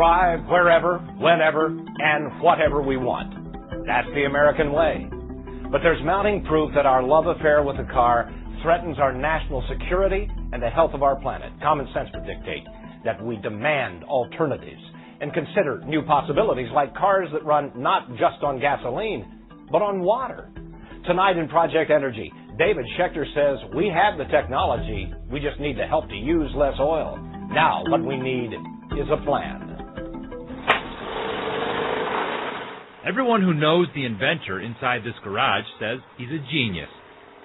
drive wherever, whenever, and whatever we want. That's the American way. But there's mounting proof that our love affair with the car threatens our national security and the health of our planet. Common sense would dictate that we demand alternatives and consider new possibilities like cars that run not just on gasoline, but on water. Tonight in Project Energy, David Schechter says we have the technology, we just need the help to use less oil. Now, what we need is a plan. Everyone who knows the inventor inside this garage says he's a genius.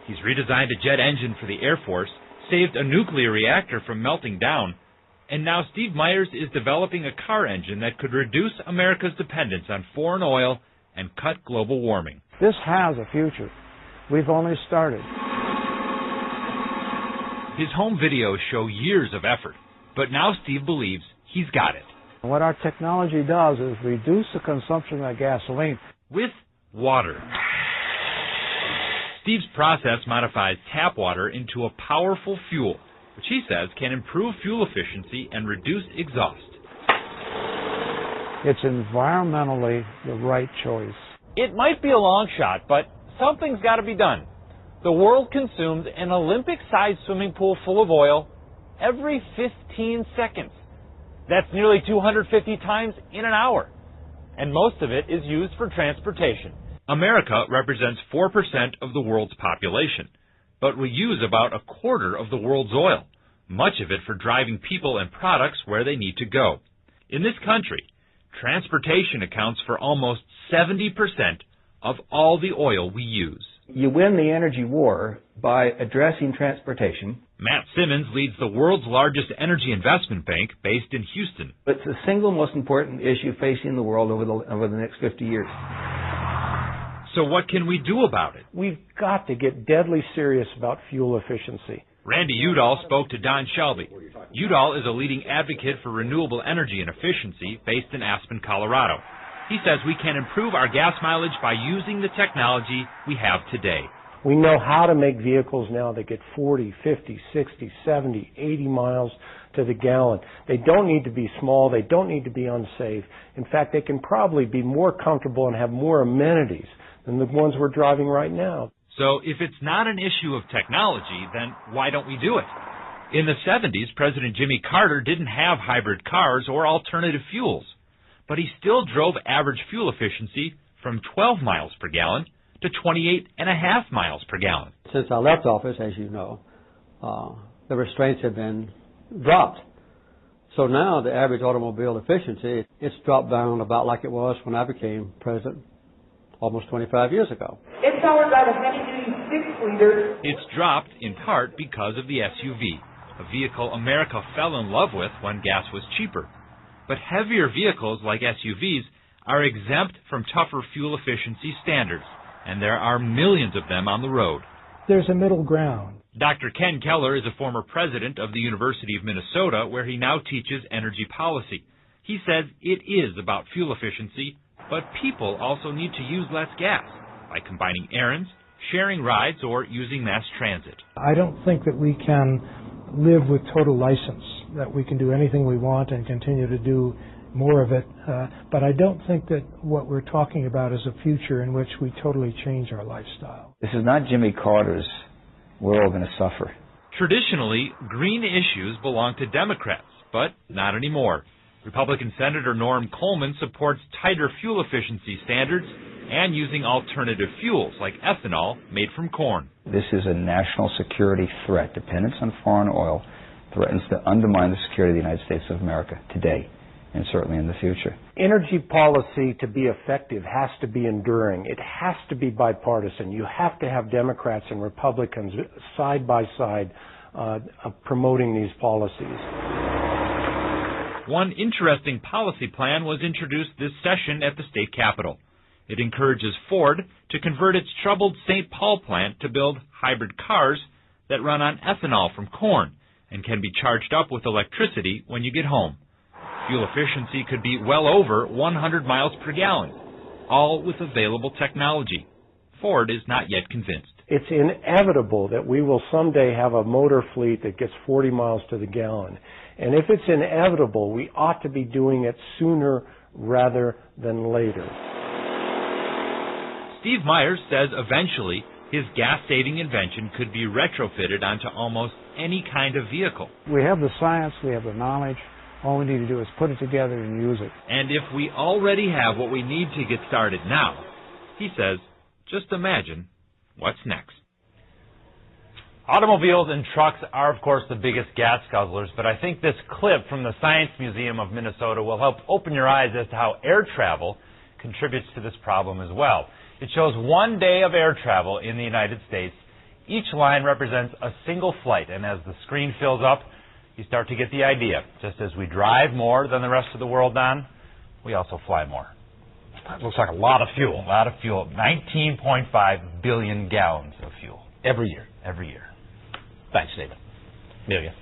He's redesigned a jet engine for the Air Force, saved a nuclear reactor from melting down, and now Steve Myers is developing a car engine that could reduce America's dependence on foreign oil and cut global warming. This has a future. We've only started. His home videos show years of effort, but now Steve believes he's got it. What our technology does is reduce the consumption of gasoline with water. Steve's process modifies tap water into a powerful fuel, which he says can improve fuel efficiency and reduce exhaust. It's environmentally the right choice. It might be a long shot, but something's got to be done. The world consumes an Olympic-sized swimming pool full of oil every 15 seconds. That's nearly 250 times in an hour. And most of it is used for transportation. America represents 4% of the world's population, but we use about a quarter of the world's oil, much of it for driving people and products where they need to go. In this country, transportation accounts for almost 70% of all the oil we use. You win the energy war by addressing transportation. Matt Simmons leads the world's largest energy investment bank based in Houston. It's the single most important issue facing the world over the next 50 years. So what can we do about it? We've got to get deadly serious about fuel efficiency. Randy Udall spoke to Don Shelby. Udall is a leading advocate for renewable energy and efficiency based in Aspen, Colorado. He says we can improve our gas mileage by using the technology we have today. We know how to make vehicles now that get 40, 50, 60, 70, 80 miles to the gallon. They don't need to be small. They don't need to be unsafe. In fact, they can probably be more comfortable and have more amenities than the ones we're driving right now. So if it's not an issue of technology, then why don't we do it? In the 70s, President Jimmy Carter didn't have hybrid cars or alternative fuels, but he still drove average fuel efficiency from 12 miles per gallon to 28.5 miles per gallon. Since I left office, as you know, the restraints have been dropped. So now the average automobile efficiency, it's dropped down about like it was when I became president almost 25 years ago. It's powered by the heavy-duty 6-liter. It's dropped in part because of the SUV, a vehicle America fell in love with when gas was cheaper. But heavier vehicles like SUVs are exempt from tougher fuel efficiency standards, and there are millions of them on the road. There's a middle ground. Dr. Ken Keller is a former president of the University of Minnesota, where he now teaches energy policy. He says it is about fuel efficiency, but people also need to use less gas by combining errands, sharing rides, or using mass transit. I don't think that we can live with total license, that we can do anything we want and continue to do more of it. But I don't think that what we're talking about is a future in which we totally change our lifestyle. This is not Jimmy Carter's "we're all going to suffer." Traditionally, green issues belong to Democrats, but not anymore. Republican Senator Norm Coleman supports tighter fuel efficiency standards and using alternative fuels like ethanol made from corn. This is a national security threat. Dependence on foreign oil threatens to undermine the security of the United States of America today and certainly in the future. Energy policy, to be effective, has to be enduring. It has to be bipartisan. You have to have Democrats and Republicans side by side promoting these policies. One interesting policy plan was introduced this session at the state capitol. It encourages Ford to convert its troubled St. Paul plant to build hybrid cars that run on ethanol from corn and can be charged up with electricity when you get home. Fuel efficiency could be well over 100 miles per gallon, all with available technology. Ford is not yet convinced. It's inevitable that we will someday have a motor fleet that gets 40 miles to the gallon. And if it's inevitable, we ought to be doing it sooner rather than later. Steve Meyer says eventually his gas-saving invention could be retrofitted onto almost any kind of vehicle. We have the science, we have the knowledge. All we need to do is put it together and use it. And if we already have what we need to get started now, he says, just imagine what's next. Automobiles and trucks are, of course, the biggest gas guzzlers, but I think this clip from the Science Museum of Minnesota will help open your eyes as to how air travel contributes to this problem as well. It shows 1 day of air travel in the United States. Each line represents a single flight, and as the screen fills up, you start to get the idea. Just as we drive more than the rest of the world on, we also fly more. That looks like a lot of fuel. 19.5 billion gallons of fuel. Every year. Every year. Thanks, David. Amelia.